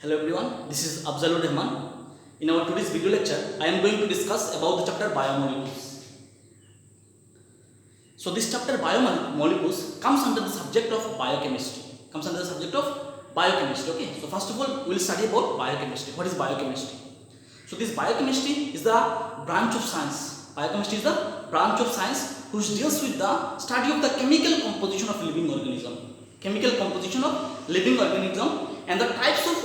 Hello everyone, this is Afzalur Rahman. In our today's video lecture, I am going to discuss about the chapter biomolecules. So this chapter biomolecules comes under the subject of biochemistry. Okay. So first of all, we will study about biochemistry. What is biochemistry? So this biochemistry is the branch of science. Biochemistry is the branch of science which deals with the study of the chemical composition of living organism. And the types of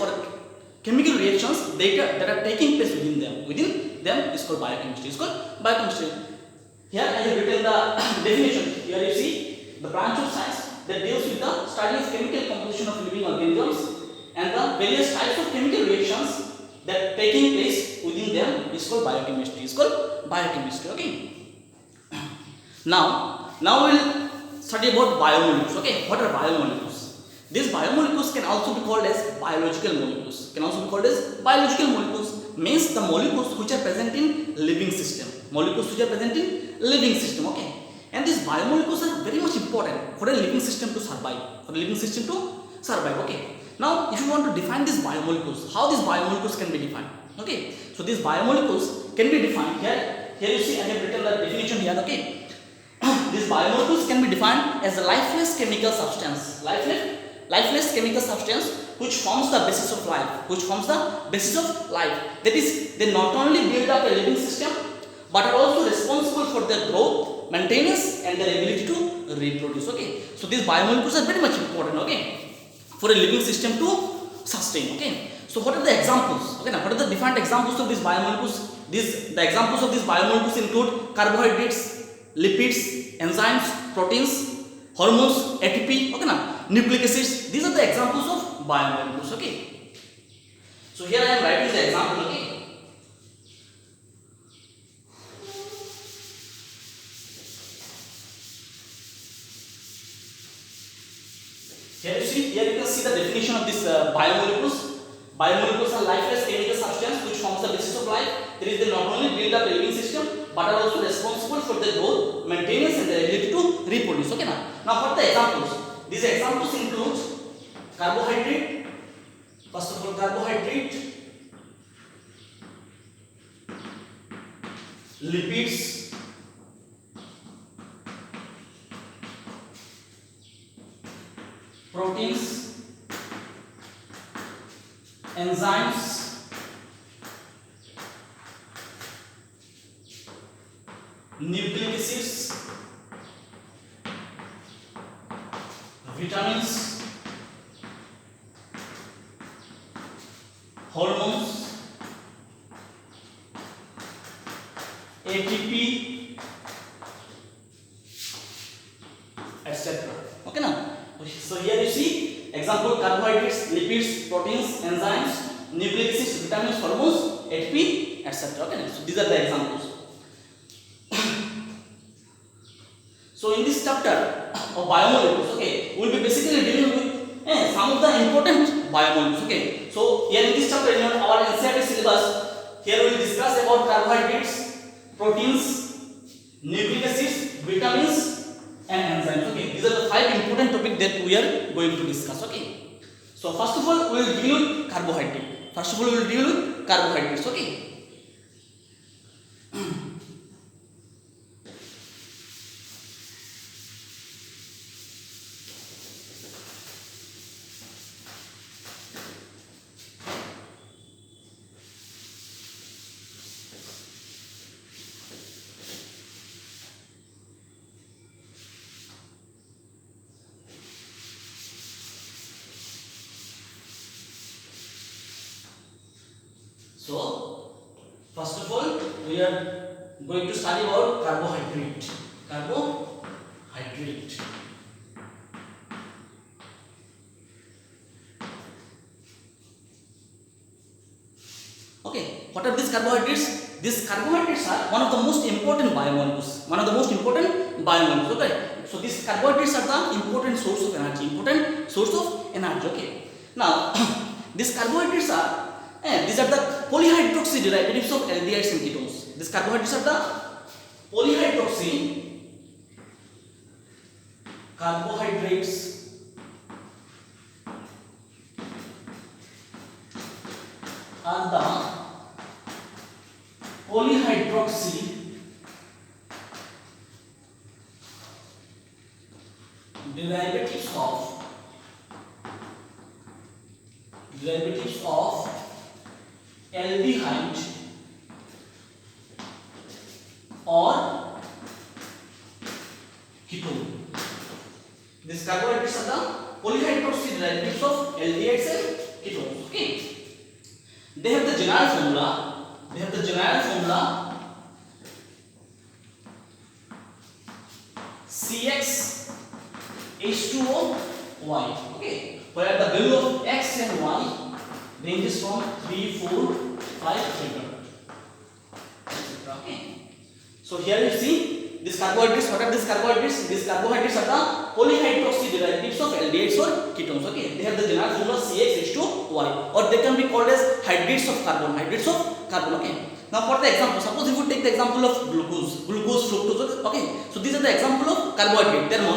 chemical reactions that are taking place within them. Within them is called biochemistry. Here I have written the definition. Here you see the branch of science that deals with the study of chemical composition of living organisms and the various types of chemical reactions that taking place within them is called biochemistry. Okay. Now we will study about biomolecules. Okay, what are biomolecules? These biomolecules can also be called as biological molecules. Means the molecules which are present in living system. Okay. And these biomolecules are very much important for a living system to survive. Okay. Now, if you want to define these biomolecules, how these biomolecules can be defined? Okay. So these biomolecules can be defined here. Here you see I have written the definition here. Okay. These biomolecules can be defined as a lifeless chemical substance. Lifeless chemical substance which forms the basis of life. That is, they not only build up a living system but are also responsible for their growth, maintenance and their ability to reproduce. Okay. So these biomolecules are very much important. Okay, for a living system to sustain. Okay. So what are the examples? Okay, now what are the different examples of these biomolecules? The examples of these biomolecules include carbohydrates, lipids, enzymes, proteins, hormones, ATP, okay, now nucleic acids. These are the examples of biomolecules. Okay. So here I am writing the example. Okay. Here you can see the definition of this biomolecules. Biomolecules are lifeless chemical substance which forms the basis of life. That is, they not only build up a living system but are also responsible for their growth, maintenance and their ability to reproduce. Okay, now what are the examples? These examples include carbohydrate. First of all, carbohydrate, lipids, proteins, enzymes, nucleic acids, vitamins, hormones, ATP, etc. Okay, now. So here you see example: carbohydrates, lipids, proteins, enzymes, nucleic acids, vitamins, hormones, ATP, etc. Okay, so these are the examples. So in this chapter of biomolecules, okay, we will be basically dealing with some of the important biomolecules. Okay, so here in this chapter, in our NCERT syllabus, here we will discuss about carbohydrates, proteins, nucleic acids, vitamins, and enzymes. Okay, these are the 5 important topics that we are going to discuss. Okay, so first of all, we will deal with carbohydrate. Okay. So, first of all, we are going to study about carbohydrate. Okay, what are these carbohydrates? These carbohydrates are one of the most important biomolecules. Okay, so these carbohydrates are the important source of energy. Okay, now these carbohydrates are these are the polyhydroxy derivatives of aldehydes and ketones. These carbohydrates are the polyhydroxy carbohydrates are the polyhydroxy derivatives of aldehyde or ketone. These carbohydrates are the polyhydroxy derivatives of aldehydes and ketones. Okay. They have the general formula. CxH2O Y. Okay. Where the value of X and Y ranges from 3, 4, 5, etc. Okay. So here you see these carbohydrates. What are these carbohydrates? These carbohydrates are the polyhydroxy derivatives of aldehydes or ketones. Okay. They have the general formula CxH2Y, or they can be called as hydrates of carbon. Okay. Now for the example, suppose if you take the example of glucose, fructose. Okay. So these are the example of carbohydrate. They are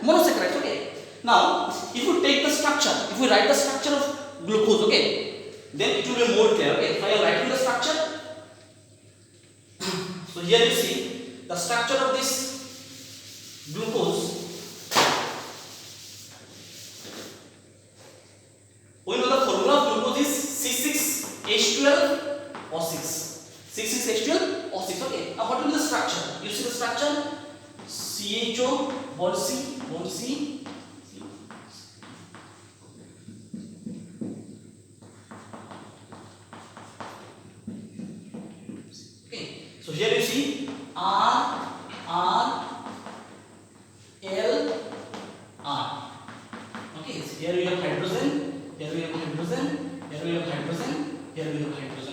monosaccharides. Okay. Now if you take the structure, if we write the structure of glucose, okay, then it will be more clear. Okay. So I am writing the structure. So here you see the structure of this glucose. We know the formula of glucose is C6H12O6. C6H12O6. Okay. Now what will be the structure? You see the structure: CHO bond C. Okay. So here you see R L R. Okay. So here we have hydrogen. Here we have hydrogen.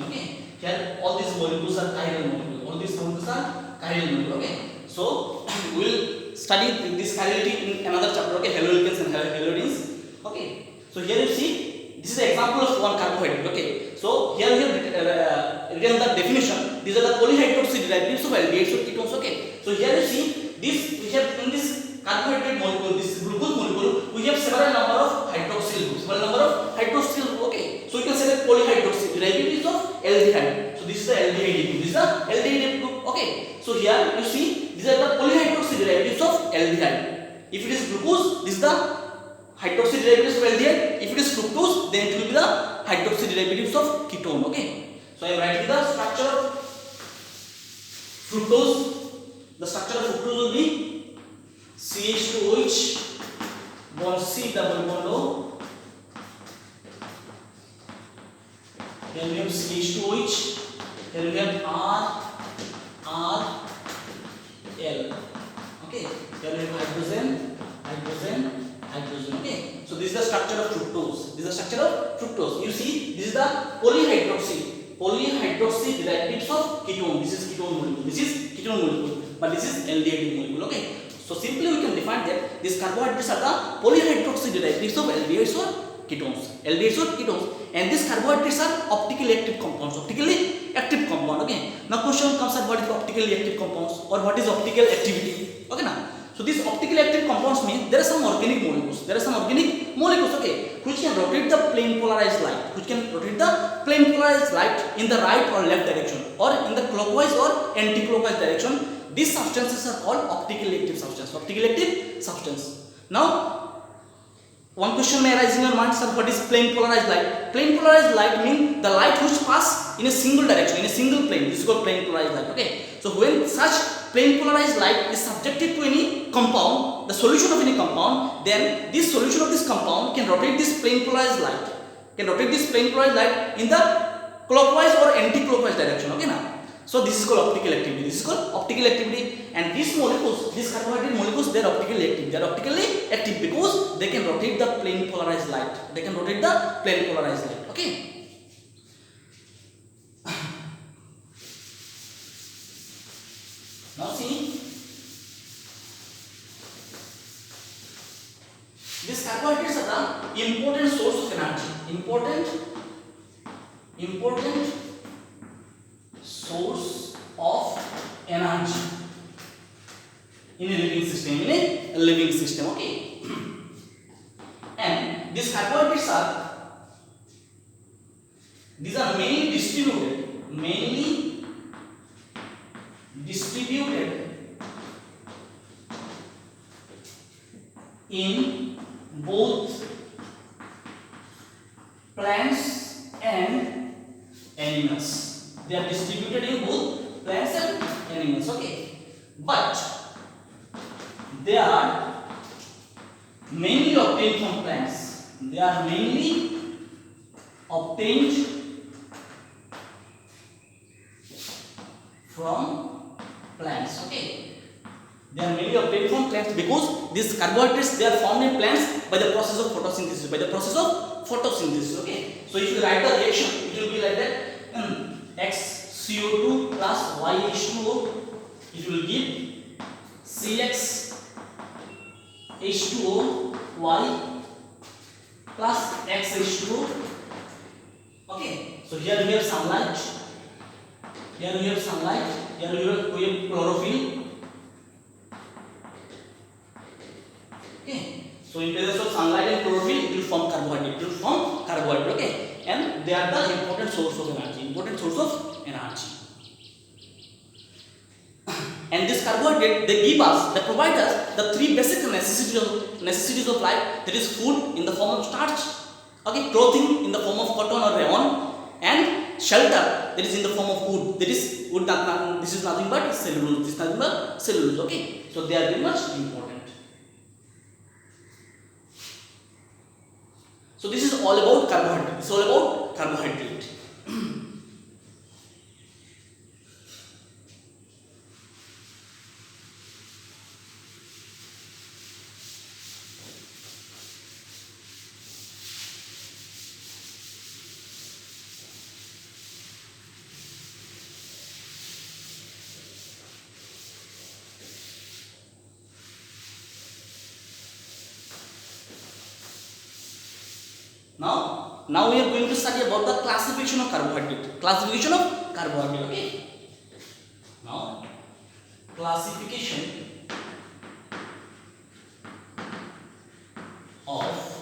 Okay. Here all these molecules are chiral molecules. Okay. So we will study this chirality in another chapter. Okay. Haloalkanes and halogenes. Okay. So here you see this is the example of one carbohydrate. Okay. So here we have written the definition. These are the polyhydroxy derivatives of aldehydes or ketones. Okay. So here you see this, we have in this carbohydrate molecule, this glucose molecule, we have several number of hydroxyl groups. Okay. So you can say that polyhydroxy derivatives of aldehyde. So this is the aldehyde group. Okay. So here you see these are the polyhydroxy derivatives of aldehyde. If it is glucose, this is the hydroxy derivatives of aldehyde. If it is fructose, then it will be the hydroxy derivatives of ketone. Okay. So I am writing the structure of fructose. The structure of fructose will be CH2OH bond C double bond O. Here we have CH2OH. Here we have R L. Okay. Here we have hydrogen. Okay. So this is the structure of fructose. You see, this is the polyhydroxy derivatives of ketone. This is ketone molecule. But this is aldehyde molecule. Okay. So simply we can define that these carbohydrates are the polyhydroxy derivatives of aldehydes or ketones. And these carbohydrates are optically active compounds. Okay. Now question comes at what is optically active compounds or what is optical activity. Okay now. So these optically active compounds mean there are some organic molecules. Okay, which can rotate the plane polarized light in the right or left direction, or in the clockwise or anti-clockwise direction. These substances are called optically active substance. Now, one question may arise in your mind, sir, what is plane polarized light? Plane polarized light means the light which pass in a single direction, in a single plane. This is called plane polarized light. Okay. So when such plane polarized light is subjected to any compound, the solution of any compound, then this solution of this compound can rotate this plane polarized light. In the clockwise or anti-clockwise direction. Okay now. So this is called optical activity. And these molecules, these carbohydrate molecules, they are optically active because they can rotate the plane polarized light. Okay. Now see, these carbohydrates are the important source of energy. Important source of energy in a living system. Okay. And these carbohydrates are These are mainly distributed in both plants and animals. They are distributed in both plants and animals. Okay, but they are mainly obtained from plants. They are mainly obtained from plants. Okay, they are mainly obtained from plants because these carbohydrates, they are formed in plants by the process of photosynthesis. Okay, so if you write the reaction, it will be like that: XCO2 plus YH2O. It will give CXH2O Y plus XH2O. Okay, so here we have sunlight. Here we have chlorophyll. Okay, so in presence of sunlight and chlorophyll, it will form carbohydrate. Okay, and they are the important source of energy. And this carbohydrate, they provide us the three basic necessities of life. That is food in the form of starch, okay, clothing in the form of cotton or rayon, and shelter, that is in the form of wood. That is wood. This is nothing but cellulose. Okay, so they are very much important. So this is all about carbohydrate. Now we are going to study about the classification of carbohydrate. Okay. Now, classification of